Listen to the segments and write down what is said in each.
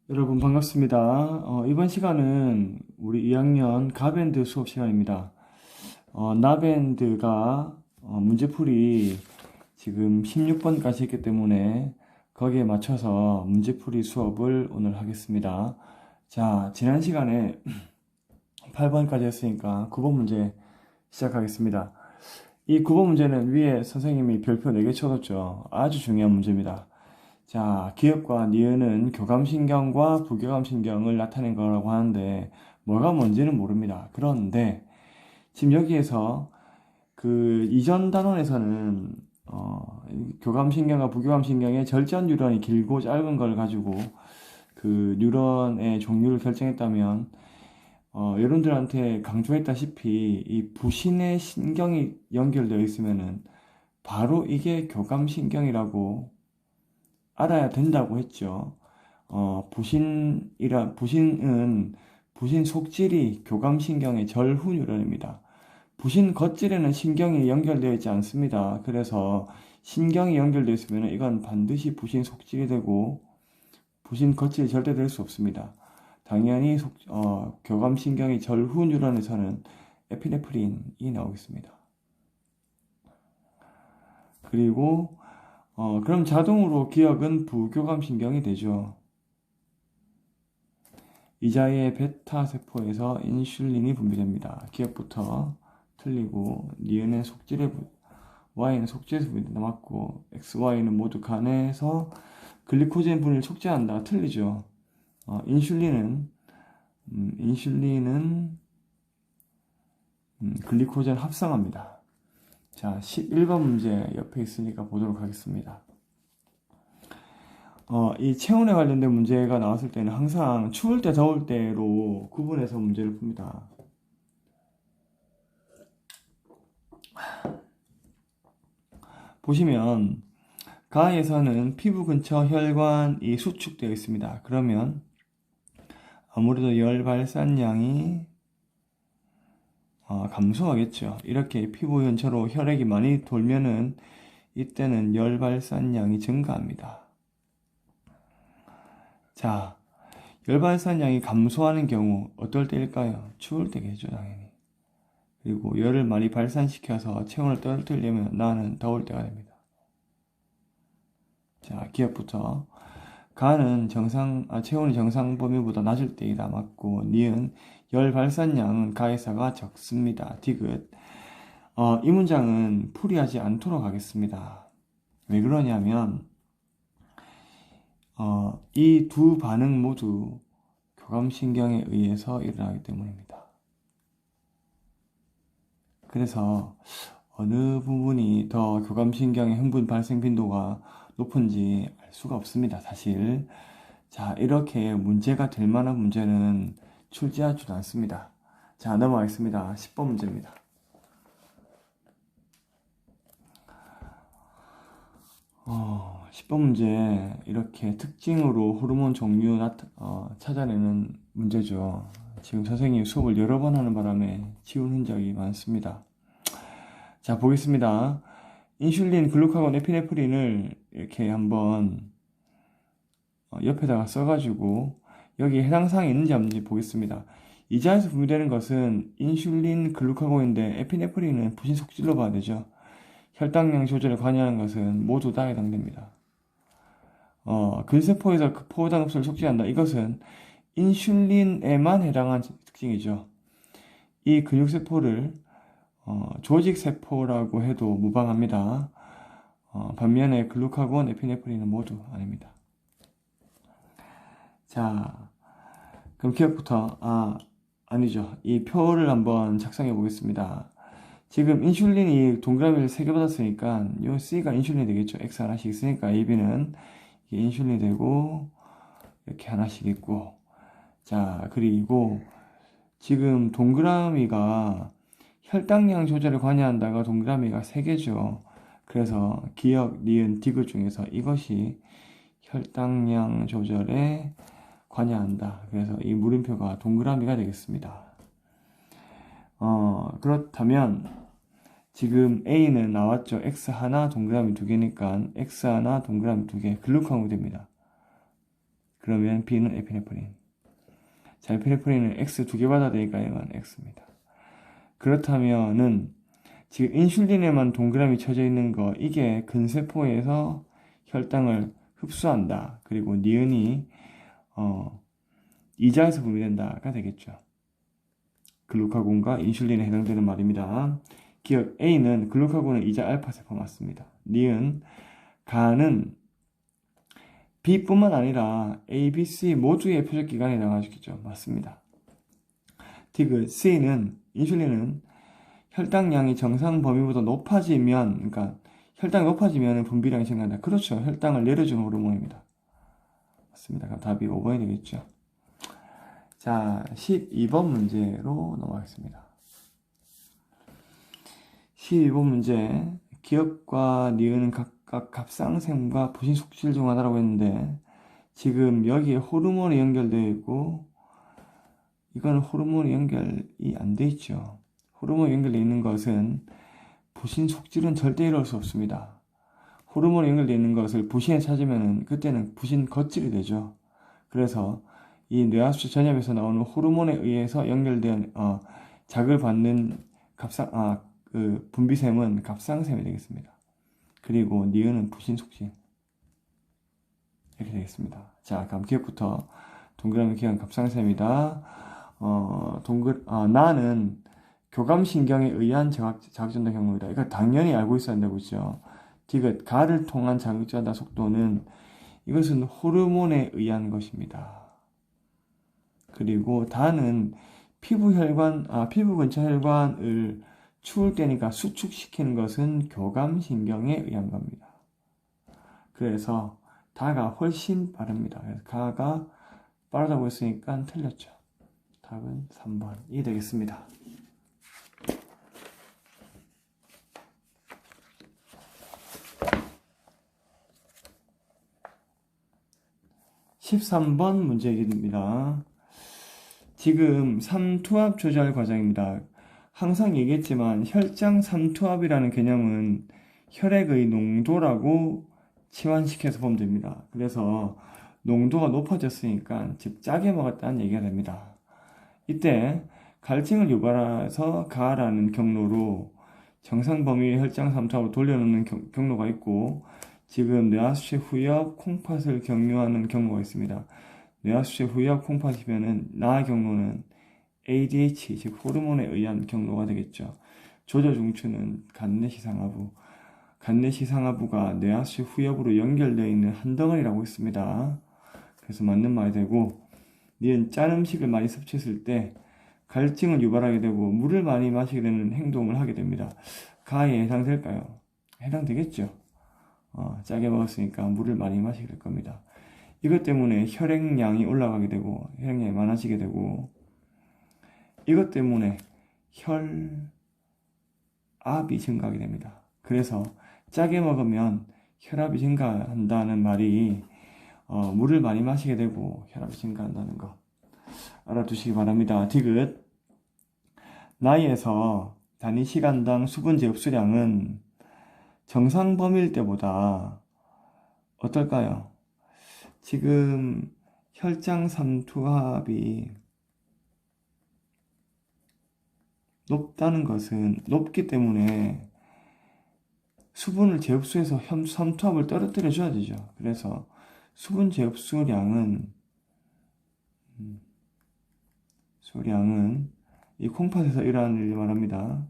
여러분 반갑습니다. 이번 시간은 우리 2학년 가밴드 수업 시간입니다. 나밴드가 문제풀이 지금 16번까지 했기 때문에 거기에 맞춰서 문제풀이 수업을 오늘 하겠습니다. 자, 지난 시간에 8번까지 했으니까 9번 문제 시작하겠습니다. 이 9번 문제는 위에 선생님이 별표 4개 쳐뒀죠. 아주 중요한 문제입니다. 자, 기억과 니은은 교감신경과 부교감신경을 나타낸 거라고 하는데 뭐가 뭔지는 모릅니다. 그런데 지금 여기에서 그 이전 단원에서는 교감신경과 부교감신경의 절전 뉴런이 길고 짧은 걸 가지고 그 뉴런의 종류를 결정했다면 여러분들한테 강조했다시피 이 부신의 신경이 연결되어 있으면은 바로 이게 교감신경이라고 알아야 된다고 했죠. 부신은 부신 속질이 교감신경의 절후 뉴런입니다. 부신 겉질에는 신경이 연결되어 있지 않습니다. 그래서 신경이 연결되어 있으면 이건 반드시 부신 속질이 되고 부신 겉질이 절대 될 수 없습니다. 당연히 교감신경의 절후 뉴런에서는 에피네프린이 나오겠습니다. 그리고 그럼 자동으로 기억은 부교감신경이 되죠. 이자의 베타 세포에서 인슐린이 분비됩니다. 기억부터 틀리고 니은의 속질에 Y는 속질에서 분비된다 맞고 X, Y는 모두 간에서 글리코젠 분해를 촉진한다 틀리죠. 인슐린은 글리코젠 합성합니다. 자, 11번 문제 옆에 있으니까 보도록 하겠습니다. 이 체온에 관련된 문제가 나왔을 때는 항상 추울 때, 더울 때로 구분해서 문제를 풉니다. 보시면 가에서는 피부 근처 혈관이 수축되어 있습니다. 그러면 아무래도 열 발산량이 감소하겠죠. 이렇게 피부 근처로 혈액이 많이 돌면은 이때는 열 발산량이 증가합니다. 자, 열 발산량이 감소하는 경우 어떨 때일까요? 추울 때겠죠, 당연히. 그리고 열을 많이 발산시켜서 체온을 떨어뜨리려면 나는 더울 때가 됩니다. 자, 기억부터 가는 체온이 정상 범위보다 낮을 때이다 맞고 니은 열 발산량은 가에서가 적습니다. 디귿. 이 문장은 풀이하지 않도록 하겠습니다. 왜 그러냐면 이 두 반응 모두 교감신경에 의해서 일어나기 때문입니다. 그래서 어느 부분이 더 교감신경의 흥분 발생 빈도가 높은지 알 수가 없습니다, 사실. 자, 이렇게 문제가 될 만한 문제는 출제하지도 않습니다. 자, 넘어가겠습니다. 10번 문제입니다. 10번 문제, 이렇게 특징으로 호르몬 종류 찾아내는 문제죠. 지금 선생님이 수업을 여러 번 하는 바람에 지운 흔적이 많습니다. 자, 보겠습니다. 인슐린, 글루카곤, 에피네프린을 이렇게 한번 옆에다가 써가지고 여기 해당 사항이 있는지 없는지 보겠습니다. 이자에서 분비되는 것은 인슐린, 글루카곤인데 에피네프린은 부신 속질로 봐야 되죠. 혈당량 조절에 관여하는 것은 모두 다 해당됩니다. 근세포에서 그 포도당급소를 촉진한다. 이것은 인슐린에만 해당한 특징이죠. 이 근육세포를 조직세포라고 해도 무방합니다. 반면에 글루카곤, 에피네프린은 모두 아닙니다. 자, 그럼 기억부터, 아니죠. 이 표를 한번 작성해 보겠습니다. 지금 인슐린이 동그라미를 3개 받았으니까 요 C가 인슐린이 되겠죠. X 하나씩 있으니까 AB는 인슐린이 되고 이렇게 하나씩 있고, 자, 그리고 지금 동그라미가 혈당량 조절에 관여한다가 동그라미가 3개죠. 그래서 기억, 니은, 디귿 중에서 이것이 혈당량 조절에 관여한다. 그래서 이 물음표가 동그라미가 되겠습니다. 그렇다면 지금 A는 나왔죠. X 하나 동그라미 2개니까 X 하나 동그라미 2개 글루카곤이 됩니다. 그러면 B는 에피네프린. 자, 에피네프린은 X 두 개 받아야 되니까 얘는 X입니다. 그렇다면은 지금 인슐린에만 동그라미 쳐져 있는 거, 이게 근세포에서 혈당을 흡수한다. 그리고 니은이 이자에서 분비된다가 되겠죠. 글루카곤과 인슐린에 해당되는 말입니다. 기억 A는 글루카곤은 이자 알파 세포 맞습니다. 니은 가는 B뿐만 아니라 A, B, C 모두의 표적 기관에 해당하겠죠. 맞습니다. 디귿 C는 인슐린은 혈당량이 정상 범위보다 높아지면, 그러니까 혈당이 높아지면 분비량이 증가한다. 그렇죠. 혈당을 내려주는 호르몬입니다. 맞습니다. 그럼 답이 5번이 되겠죠. 자, 12번 문제로 넘어가겠습니다. 12번 문제. 기억과 니은은 각각 갑상샘과 부신속질 중 하나라고 했는데, 지금 여기에 호르몬이 연결되어 있고, 이거는 호르몬이 연결이 안 돼 있죠. 호르몬이 연결되어 있는 것은 부신속질은 절대 이룰 수 없습니다. 호르몬이 연결되어 있는 것을 부신에 찾으면 그때는 부신 겉질이 되죠. 그래서 이 뇌하수체 전엽에서 나오는 호르몬에 의해서 연결된 자극을 받는 그 분비샘은 갑상샘이 되겠습니다. 그리고 니은은 부신속질 이렇게 되겠습니다. 자, 그럼 기억부터 동그라미 기억 갑상샘이다. 나는 교감신경에 의한 자극전달 경로이다. 이거 당연히 알고 있어야 된다고 했죠. 디귿 가를 통한 자극전달 속도는 이것은 호르몬에 의한 것입니다. 그리고 다는 피부 근처 혈관을 추울 때니까 수축시키는 것은 교감신경에 의한 겁니다. 그래서 다가 훨씬 빠릅니다. 그래서 가가 빠르다고 했으니까 틀렸죠. 답은 3번이 되겠습니다. 13번 문제입니다. 지금 삼투압 조절 과정입니다. 항상 얘기했지만 혈장 삼투압이라는 개념은 혈액의 농도라고 치환시켜서 보면 됩니다. 그래서 농도가 높아졌으니까 즉 짜게 먹었다는 얘기가 됩니다. 이때 갈증을 유발해서 가라는 경로로 정상 범위의 혈장 삼투압을 돌려놓는 경로가 있고, 지금 뇌하수체 후엽 콩팥을 경유하는 경로가 있습니다. 뇌하수체 후엽 콩팥이면은 나 경로는 ADH 즉 호르몬에 의한 경로가 되겠죠. 조절 중추는 간내시상하부가 뇌하수체 후엽으로 연결되어 있는 한 덩어리라고 했습니다. 그래서 맞는 말이 되고, 니은 짠 음식을 많이 섭취했을 때 갈증을 유발하게 되고 물을 많이 마시게 되는 행동을 하게 됩니다. 가에 해당될까요? 해당되겠죠. 짜게 먹었으니까 물을 많이 마시게 될 겁니다. 이것 때문에 혈액량이 올라가게 되고 혈액량이 많아지게 되고, 이것 때문에 혈압이 증가하게 됩니다. 그래서 짜게 먹으면 혈압이 증가한다는 말이 물을 많이 마시게 되고 혈압이 증가한다는 거 알아두시기 바랍니다. 디귿 나이에서 단위 시간당 수분제 흡수량은 정상 범위일 때보다 어떨까요? 지금 혈장 삼투압이 높다는 것은 높기 때문에 수분을 재흡수해서 삼투압을 떨어뜨려 줘야 되죠. 그래서 수분 재흡수량은 이 콩팥에서 일어나는 일을 말합니다.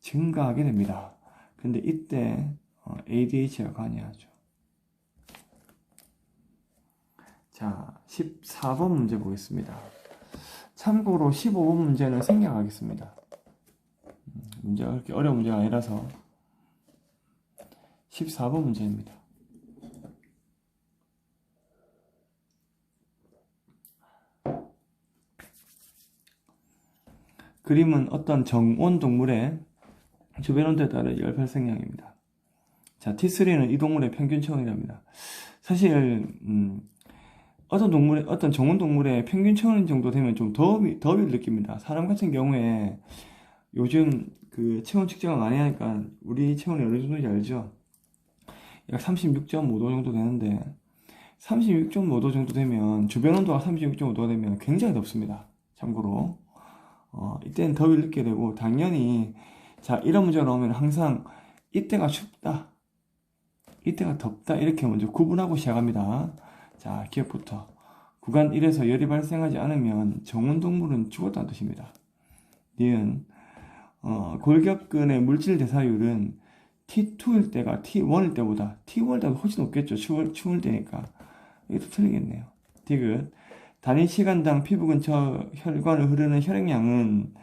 증가하게 됩니다. 근데 이때 ADH가 관여하죠. 자, 14번 문제 보겠습니다. 참고로 15번 문제는 생략하겠습니다. 문제가 그렇게 어려운 문제가 아니라서 14번 문제입니다. 그림은 어떤 정온 동물의 주변 온도에 따른 열 발생량입니다. 자, T3는 이 동물의 평균 체온이랍니다. 사실 어떤 정온 동물의 평균 체온 정도 되면 좀 더위를 느낍니다. 사람 같은 경우에 요즘 그 체온 측정을 많이 하니까 우리 체온이 어느 정도인지 알죠? 약 36.5도 정도 되는데 36.5도 정도 되면, 주변 온도가 36.5도가 되면 굉장히 덥습니다. 참고로. 이때는 더위를 느끼게 되고, 당연히, 자, 이런 문제가 나오면 항상, 이때가 춥다, 이때가 덥다, 이렇게 먼저 구분하고 시작합니다. 자, 기억부터. 구간 1에서 열이 발생하지 않으면 정온동물은 죽었다는 뜻입니다. 니은, 골격근의 물질 대사율은 T2일 때가 T1일 때보다, T1일 때보다 훨씬 높겠죠. 추울 때니까. 이것도 틀리겠네요. 디귿, 단위 시간당 피부 근처 혈관을 흐르는 혈액량은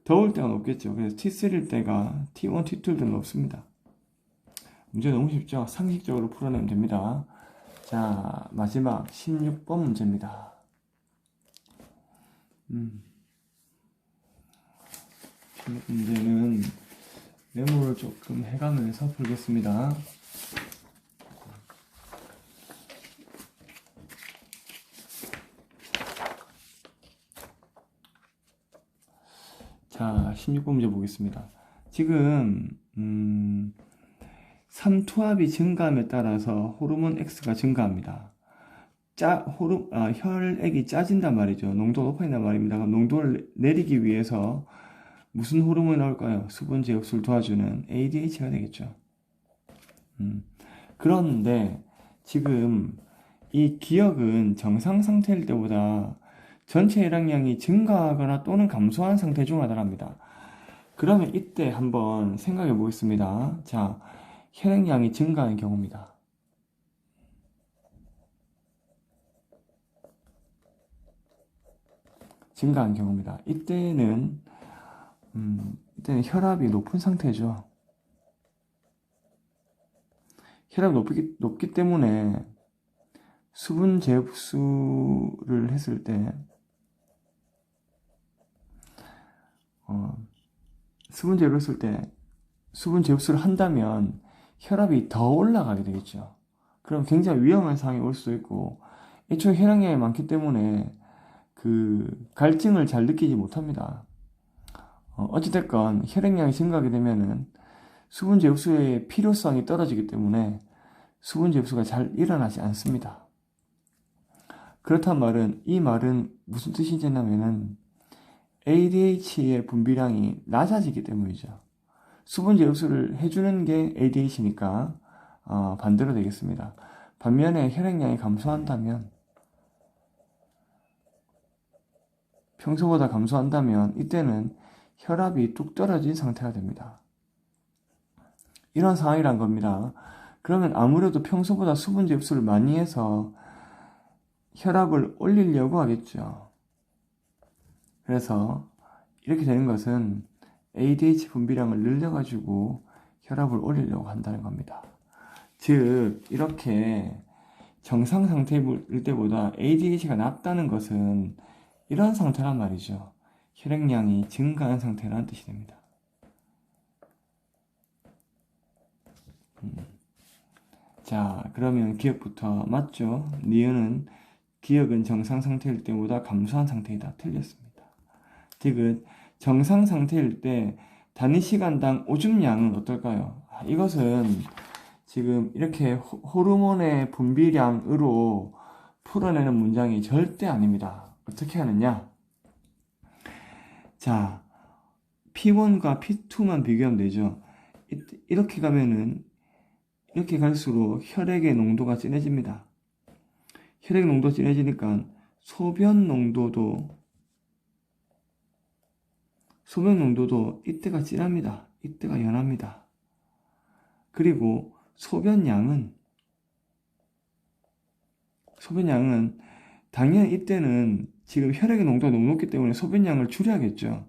더울 때가 높겠죠. 그래서 T3일 때가 T1, T2일 때는 높습니다. 문제 너무 쉽죠? 상식적으로 풀어내면 됩니다. 자, 마지막 16번 문제입니다. 16번 문제는 메모를 조금 해가면서 풀겠습니다. 자, 16번 문제 보겠습니다. 지금 삼투압이 증가함에 따라서 호르몬 X가 증가합니다. 혈액이 짜진단 말이죠. 농도가 높아진단 말입니다. 그럼 농도를 내리기 위해서 무슨 호르몬이 나올까요? 수분 제흡수를 도와주는 ADH가 되겠죠. 그런데 지금 이 기억은 정상 상태일 때보다 전체 혈액량이 증가하거나 또는 감소한 상태 중 하나랍니다. 그러면 이때 한번 생각해 보겠습니다. 자, 혈액량이 증가하는 경우입니다. 증가한 경우입니다. 이때는 혈압이 높은 상태죠. 혈압이 높기 때문에 수분 제흡수를 했을 때 수분 제흡수를 한다면 혈압이 더 올라가게 되겠죠. 그럼 굉장히 위험한 상황이 올 수도 있고, 애초에 혈액량이 많기 때문에 그 갈증을 잘 느끼지 못합니다. 어찌됐건 혈액량이 증가하게 되면은 수분 제흡수의 필요성이 떨어지기 때문에 수분 제흡수가 잘 일어나지 않습니다. 그렇단 말은, 이 말은 무슨 뜻이냐면은 ADH의 분비량이 낮아지기 때문이죠. 수분 제흡수를 해주는 게 ADH니까 반대로 되겠습니다. 반면에 혈액량이 감소한다면, 평소보다 감소한다면 이때는 혈압이 뚝 떨어진 상태가 됩니다. 이런 상황이란 겁니다. 그러면 아무래도 평소보다 수분 제흡수를 많이 해서 혈압을 올리려고 하겠죠. 그래서 이렇게 되는 것은 ADH 분비량을 늘려가지고 혈압을 올리려고 한다는 겁니다. 즉, 이렇게 정상 상태일 때보다 ADH가 낮다는 것은 이런 상태란 말이죠. 혈액량이 증가한 상태라는 뜻이 됩니다. 자, 그러면 기억부터 맞죠? 니은은 기억은 정상 상태일 때보다 감소한 상태이다. 틀렸습니다. 디귿, 정상 상태일 때 단위 시간당 오줌량은 어떨까요? 이것은 지금 이렇게 호르몬의 분비량으로 풀어내는 문장이 절대 아닙니다. 어떻게 하느냐? 자, P1과 P2만 비교하면 되죠. 이렇게 가면은, 이렇게 갈수록 혈액의 농도가 진해집니다. 혈액 농도가 진해지니까 소변 농도도 이때가 진합니다. 이때가 연합니다. 그리고 소변량은 당연히 이때는 지금 혈액의 농도가 너무 높기 때문에 소변량을 줄여야겠죠.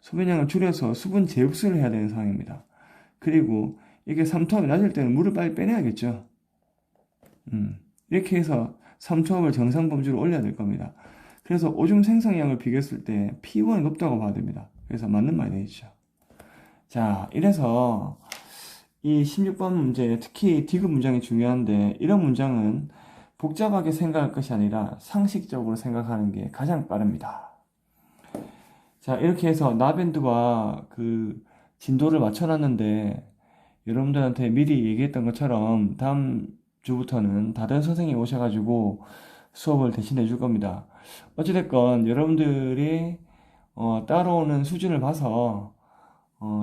소변량을 줄여서 수분 제흡수를 해야 되는 상황입니다. 그리고 이게 삼투압이 낮을 때는 물을 빨리 빼내야겠죠. 이렇게 해서 삼투압을 정상 범주로 올려야 될 겁니다. 그래서 오줌 생성량을 비교했을 때 P1이 높다고 봐야 됩니다. 그래서 맞는 말이 되죠. 자, 이래서 이 16번 문제, 특히 디귿 문장이 중요한데, 이런 문장은 복잡하게 생각할 것이 아니라 상식적으로 생각하는 게 가장 빠릅니다. 자, 이렇게 해서 나밴드와 그 진도를 맞춰놨는데, 여러분들한테 미리 얘기했던 것처럼 다음 주부터는 다른 선생님이 오셔가지고 수업을 대신해 줄 겁니다. 어찌됐건 여러분들이 따라오는 수준을 봐서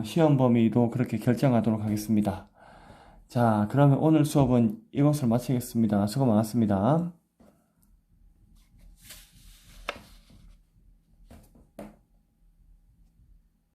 시험 범위도 그렇게 결정하도록 하겠습니다. 자, 그러면 오늘 수업은 이것으로 마치겠습니다. 수고 많았습니다.